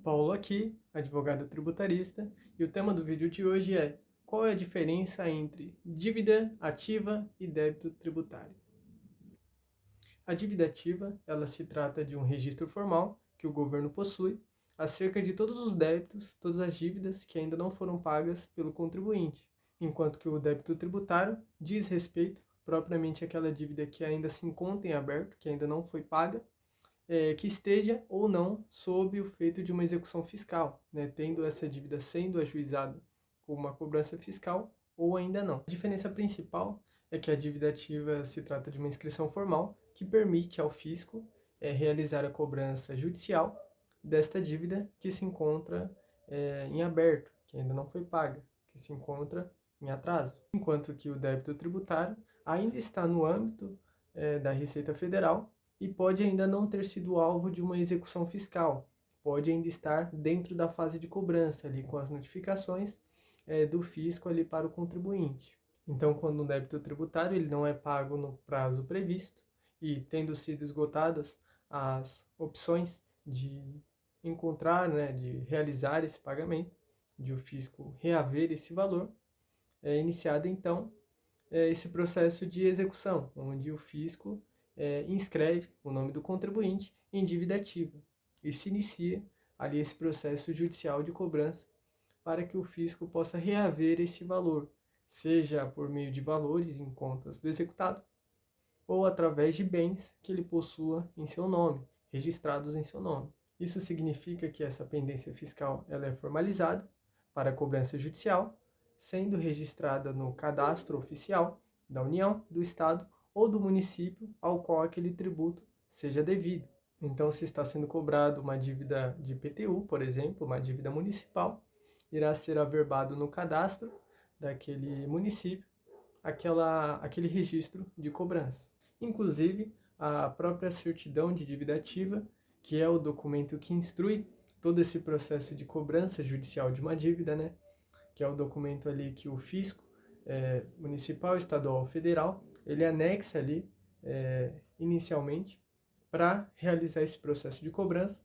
Paulo aqui, advogado tributarista, e o tema do vídeo de hoje é: qual é a diferença entre dívida ativa e débito tributário? A dívida ativa, ela se trata de um registro formal que o governo possui acerca de todos os débitos, todas as dívidas que ainda não foram pagas pelo contribuinte, enquanto que o débito tributário diz respeito propriamente àquela dívida que ainda se encontra em aberto, que ainda não foi paga, que esteja ou não sob o feito de uma execução fiscal, né, tendo essa dívida sendo ajuizada como uma cobrança fiscal ou ainda não. A diferença principal é que a dívida ativa se trata de uma inscrição formal que permite ao fisco realizar a cobrança judicial desta dívida que se encontra em aberto, que ainda não foi paga, que se encontra em atraso. Enquanto que o débito tributário ainda está no âmbito da Receita Federal e pode ainda não ter sido alvo de uma execução fiscal, pode ainda estar dentro da fase de cobrança, ali com as notificações do fisco ali para o contribuinte. Então, quando um débito tributário ele não é pago no prazo previsto e tendo sido esgotadas as opções de encontrar, né, de realizar esse pagamento, de o fisco reaver esse valor, é iniciado então esse processo de execução, onde o fisco inscreve o nome do contribuinte em dívida ativa e se inicia ali esse processo judicial de cobrança para que o fisco possa reaver esse valor, seja por meio de valores em contas do executado ou através de bens que ele possua em seu nome, registrados em seu nome. Isso significa que essa pendência fiscal ela é formalizada para a cobrança judicial, sendo registrada no cadastro oficial da União, do Estado ou do município ao qual aquele tributo seja devido. Então, se está sendo cobrado uma dívida de IPTU, por exemplo, uma dívida municipal, irá ser averbado no cadastro daquele município aquele registro de cobrança. Inclusive, a própria certidão de dívida ativa, que é o documento que instrui todo esse processo de cobrança judicial de uma dívida, né? Que é o documento ali que o fisco municipal, estadual ou federal, ele anexa ali inicialmente para realizar esse processo de cobrança.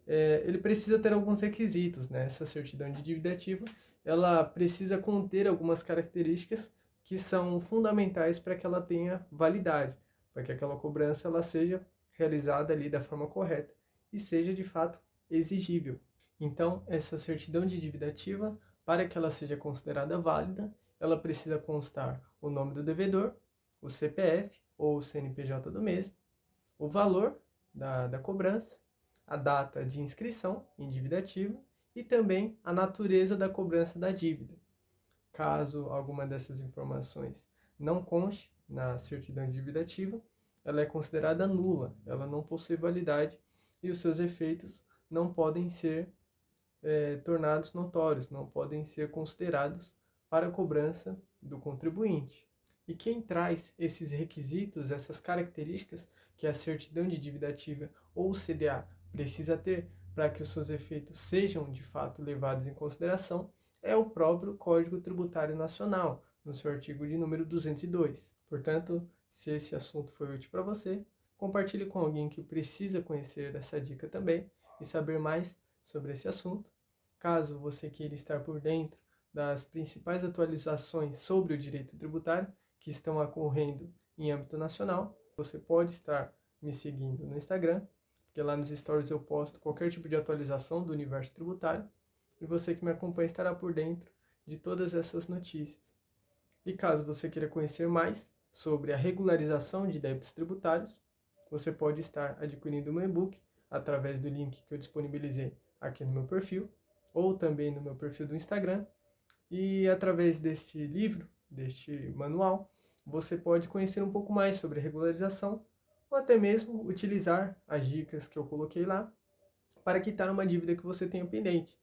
Ele precisa ter alguns requisitos, né? Essa certidão de dívida ativa, ela precisa conter algumas características que são fundamentais para que ela tenha validade, para que aquela cobrança ela seja realizada ali da forma correta e seja de fato exigível. Então, essa certidão de dívida ativa, para que ela seja considerada válida, ela precisa constar o nome do devedor, o CPF ou o CNPJ do mesmo, o valor da cobrança, a data de inscrição em dívida ativa e também a natureza da cobrança da dívida. Caso alguma dessas informações não conste na certidão de dívida ativa, ela é considerada nula, ela não possui validade e os seus efeitos não podem ser tornados notórios, não podem ser considerados para a cobrança do contribuinte. E quem traz esses requisitos, essas características que a certidão de dívida ativa ou o CDA precisa ter para que os seus efeitos sejam de fato levados em consideração, é o próprio Código Tributário Nacional, no seu artigo de número 202. Portanto, se esse assunto foi útil para você, compartilhe com alguém que precisa conhecer essa dica também e saber mais sobre esse assunto. Caso você queira estar por dentro das principais atualizações sobre o direito tributário que estão ocorrendo em âmbito nacional, você pode estar me seguindo no Instagram, porque lá nos stories eu posto qualquer tipo de atualização do universo tributário, e você que me acompanha estará por dentro de todas essas notícias. E caso você queira conhecer mais sobre a regularização de débitos tributários, você pode estar adquirindo o meu e-book através do link que eu disponibilizei aqui no meu perfil, ou também no meu perfil do Instagram. E através deste livro, deste manual, você pode conhecer um pouco mais sobre a regularização ou até mesmo utilizar as dicas que eu coloquei lá para quitar uma dívida que você tenha pendente,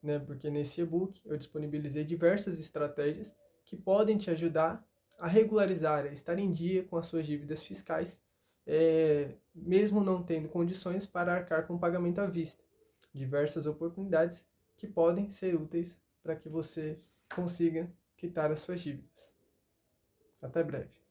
né? Porque nesse e-book eu disponibilizei diversas estratégias que podem te ajudar a regularizar, a estar em dia com as suas dívidas fiscais, mesmo não tendo condições para arcar com o pagamento à vista. Diversas oportunidades que podem ser úteis para que você consiga quitar as suas dívidas. Até breve.